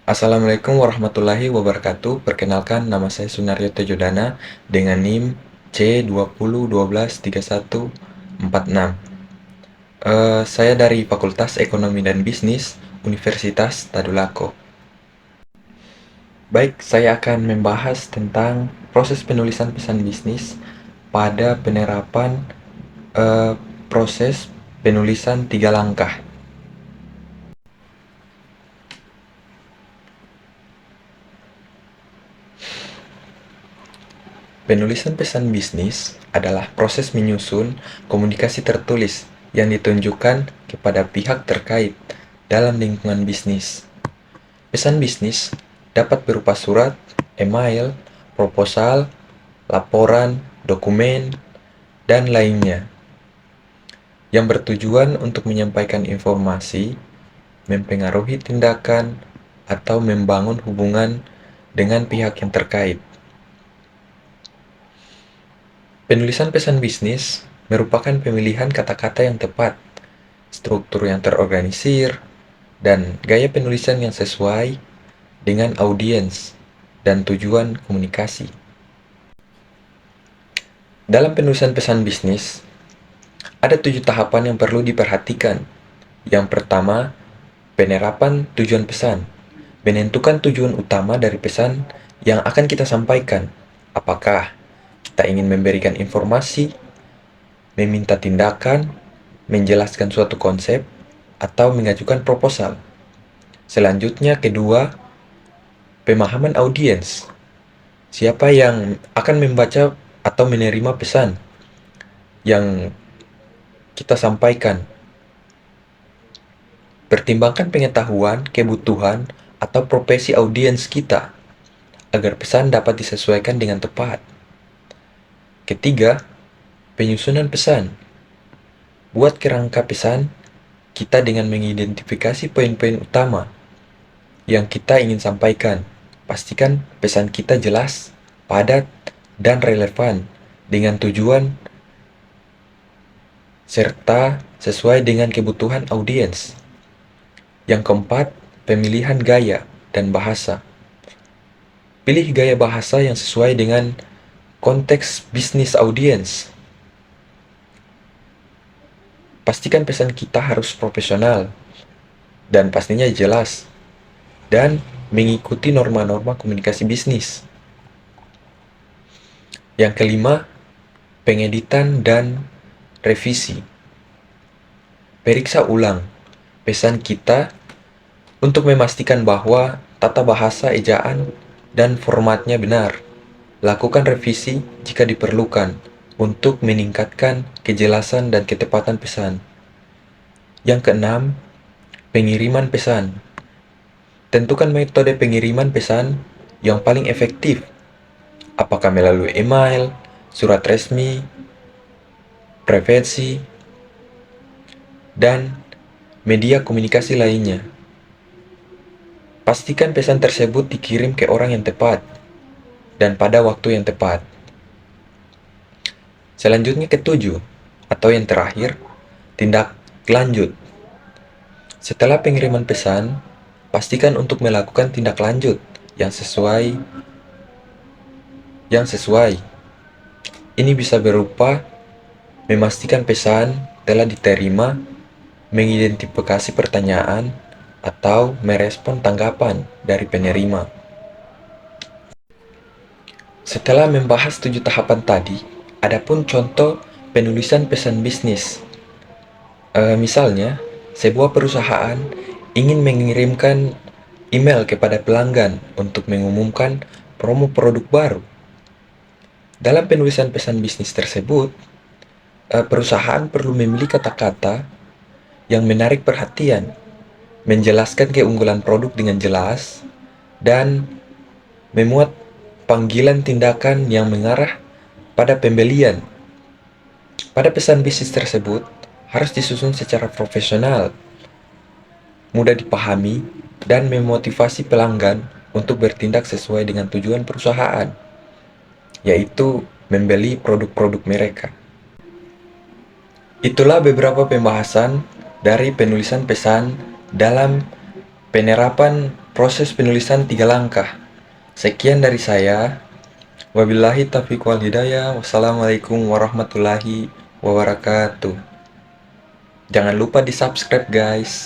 Assalamualaikum warahmatullahi wabarakatuh. Perkenalkan, nama saya Sunaryo Tejodana dengan NIM C20123146. Saya dari Fakultas Ekonomi dan Bisnis Universitas Tadulako. Baik, saya akan membahas tentang proses penulisan pesan bisnis pada penerapan proses penulisan 3 langkah. Penulisan pesan bisnis adalah proses menyusun komunikasi tertulis yang ditunjukkan kepada pihak terkait dalam lingkungan bisnis. Pesan bisnis dapat berupa surat, email, proposal, laporan, dokumen, dan lainnya yang bertujuan untuk menyampaikan informasi, mempengaruhi tindakan, atau membangun hubungan dengan pihak yang terkait. Penulisan pesan bisnis merupakan pemilihan kata-kata yang tepat, struktur yang terorganisir, dan gaya penulisan yang sesuai dengan audiens dan tujuan komunikasi. Dalam penulisan pesan bisnis, ada 7 tahapan yang perlu diperhatikan. Yang pertama, penerapan tujuan pesan. Menentukan tujuan utama dari pesan yang akan kita sampaikan. Apakah kita ingin memberikan informasi, meminta tindakan, menjelaskan suatu konsep, atau mengajukan proposal. Selanjutnya, kedua, pemahaman audiens. Siapa yang akan membaca atau menerima pesan yang kita sampaikan. Pertimbangkan pengetahuan, kebutuhan, atau profesi audiens kita agar pesan dapat disesuaikan dengan tepat. Ketiga, penyusunan pesan. Buat kerangka pesan kita dengan mengidentifikasi poin-poin utama yang kita ingin sampaikan. Pastikan pesan kita jelas, padat, dan relevan dengan tujuan serta sesuai dengan kebutuhan audiens. Yang keempat, pemilihan gaya dan bahasa. Pilih gaya bahasa yang sesuai dengan konteks bisnis audiens. Pastikan pesan kita harus profesional dan pastinya jelas dan mengikuti norma-norma komunikasi bisnis. Yang kelima, pengeditan dan revisi. Periksa ulang pesan kita untuk memastikan bahwa tata bahasa, ejaan, dan formatnya benar. Lakukan revisi jika diperlukan untuk meningkatkan kejelasan dan ketepatan pesan. Yang keenam, pengiriman pesan. Tentukan metode pengiriman pesan yang paling efektif. Apakah melalui email, surat resmi, privasi, dan media komunikasi lainnya. Pastikan pesan tersebut dikirim ke orang yang tepat dan pada waktu yang tepat. Selanjutnya ketujuh, atau yang terakhir, tindak lanjut. Setelah pengiriman pesan, pastikan untuk melakukan tindak lanjut yang sesuai. Ini bisa berupa memastikan pesan telah diterima, mengidentifikasi pertanyaan, atau merespon tanggapan dari penerima. Setelah membahas 7 tahapan tadi, adapun contoh penulisan pesan bisnis. Misalnya, sebuah perusahaan ingin mengirimkan email kepada pelanggan untuk mengumumkan promo produk baru. Dalam penulisan pesan bisnis tersebut, perusahaan perlu memilih kata-kata yang menarik perhatian, menjelaskan keunggulan produk dengan jelas, dan memuat panggilan tindakan yang mengarah pada pembelian. Pada pesan bisnis tersebut harus disusun secara profesional, mudah dipahami, dan memotivasi pelanggan untuk bertindak sesuai dengan tujuan perusahaan, yaitu membeli produk-produk mereka. Itulah beberapa pembahasan dari penulisan pesan dalam penerapan proses penulisan 3 langkah. Sekian dari saya. Wabillahi taufiq wal hidayah. Wassalamualaikum warahmatullahi wabarakatuh. Jangan lupa di subscribe guys.